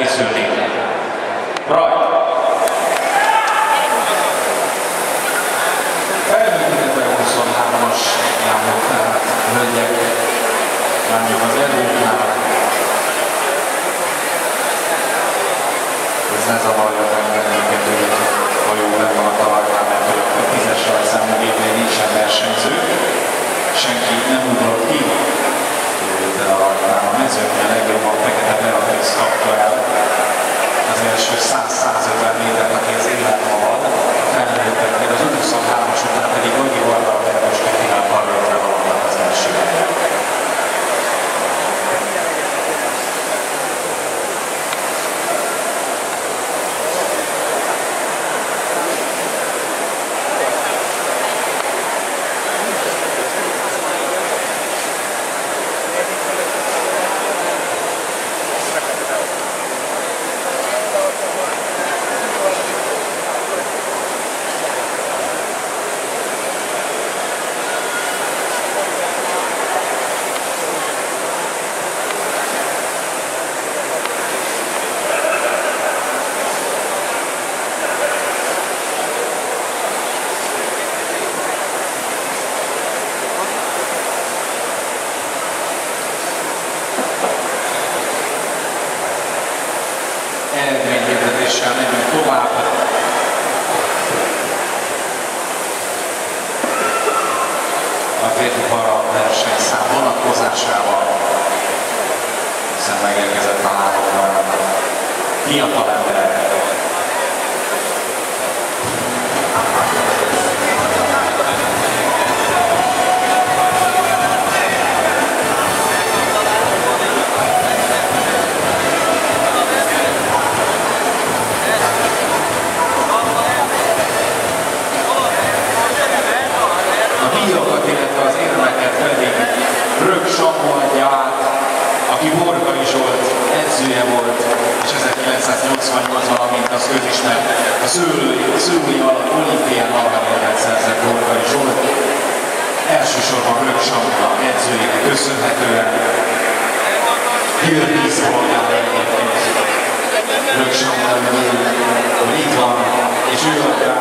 felkészülni. Rajt! Felműködött a 23-as lányok, tehát hölgyek, lányok az előnál. Ez ne zavarja bennünket, hogy a hajó benne van a talajnál, mert a 10-es rajtszámú gépnél nincsen versenyző. Senki nem ugrott ki, de a rajtnál a mezőknél legjobban Fekete Beatrix kapta el az első 100-150 métert, aki az életmavad felnőtteknél, az 23-as után pedig Gagyi Varga Berkos Katinál karrierre valamnak az első helyen. Eredményhirdetéssel megyünk tovább. A férfi para versenyszám vonatkozásával, hiszen megérkezett a 3 fiatal ember. Az érmeket pedig Rög Samu adja át, aki Borgai Zsolt edzője volt, és 1988-ban, amint az közismert, a szőlői alatt olimpián aranyérmet szerzett Borgai Zsolt. Elsősorban Rög Samunak edzőjének köszönhetően Győr szolgálja egyébként Rög Samu nevű, hogy itt van, és ő adja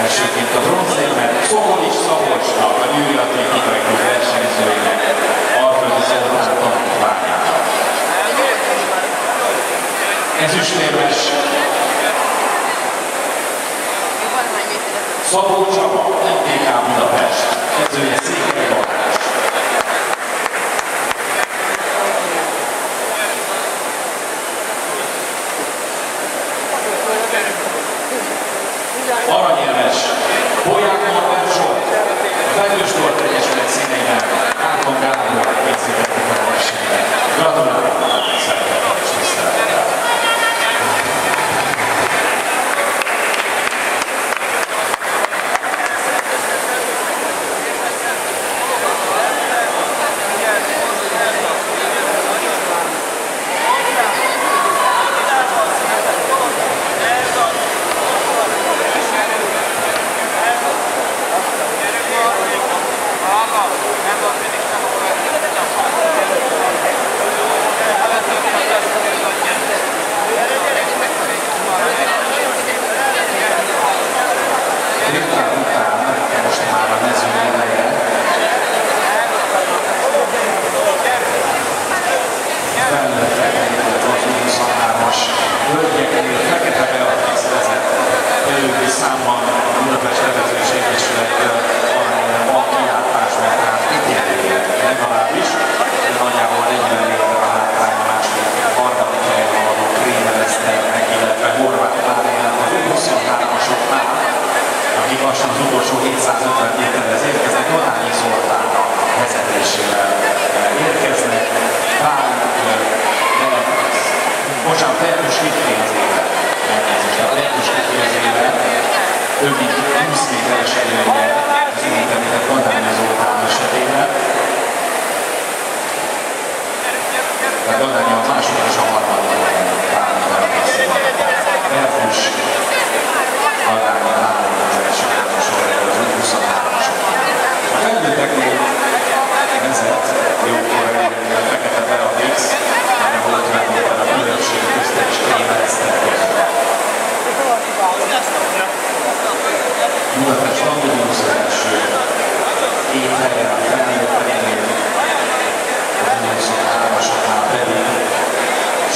elsőként a bronzérmet Szokolics Szabolcsnak, a Győri Atlétikai Klub versenyzőjének, Alföldi Zoltán tanítványának. Ezüstérmes Szabó Csaba, MTK Budapest, edzője Székely Balázs. Aranyérmes Bolyák Norbert Zsolt, a Fedős Sport Egyesület színeiben Árton Gábor készítették a versenyre. Gratulálok a szeretettel és tisztelettel! Számban a Budapest Nevezős Egyesülettől arányra van kiáltás, mert hát kitérője legalábbis, de nagyjából 40 évvel a hátrány a második, harmadik helyen haladó Krémer Eszternek, illetve Horváth Máriának az 23-asoknál, akik lassan az utolsó 750 méterhez érkeznek, Donányi Zoltán a vezetésével érkeznek. Bocsánat, Berkus Kitrézével, több mint 20 méteres előnye az említett Donányi Zoltán esetében. Tehát Donányi a második és a harmadik helyen Pálmiter készítik. Berkus, Donányi 3000-es sorrendben az 23-asokban. A felnőtteknél vezet jókor a Fekete Beatrix, ahol 50 méter a különbség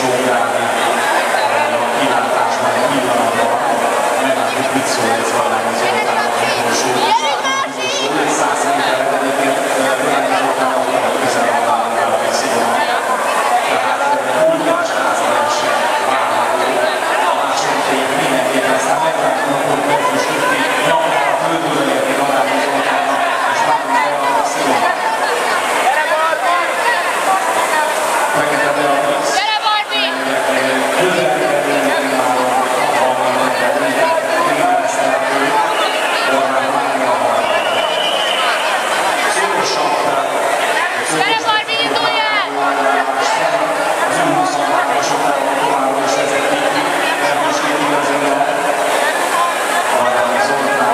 csókálni a kilátásban egy pillanatban. Meglátjuk, mit szól ez Vallányi Zoltán az utolsó 100 méterre, egyébként Vallányi Zoltán a közel a Vallányival egy szigorúan. Tehát úrgás háza verseny várható a második hét mindenképpen, aztán meglátjuk, hogy Bertus Tütti nyomja a földről érni Vallányi Zoltánnak, és várjuk el a szigorúan. Fekete Beatriz. Gyere, Barbi! Gyere, Barbi, indulj el! Az U23-asoknál továbbra is vezetik ki, Bertus igazolja. Vallányi Zoltán.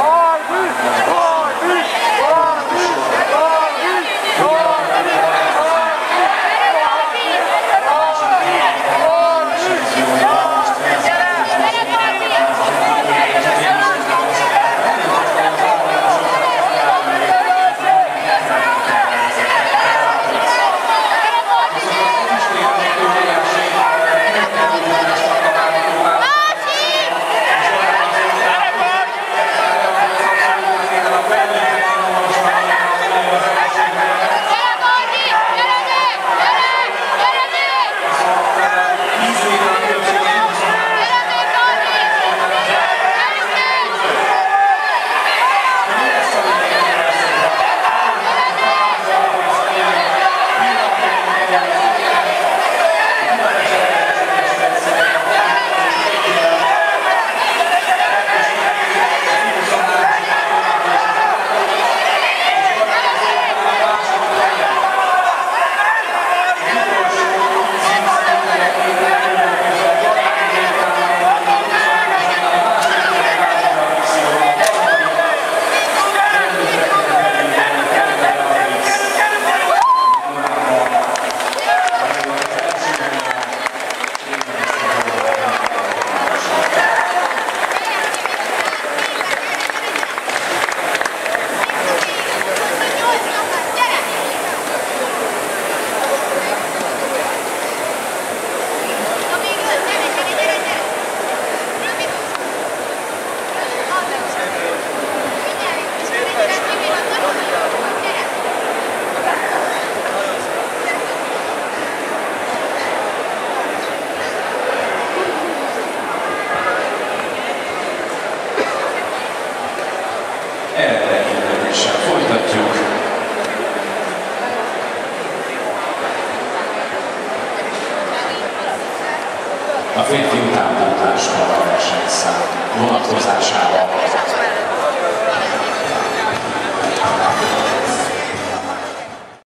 Folytatjuk. A férfi utánpótlásban a versenyszám vonatkozásában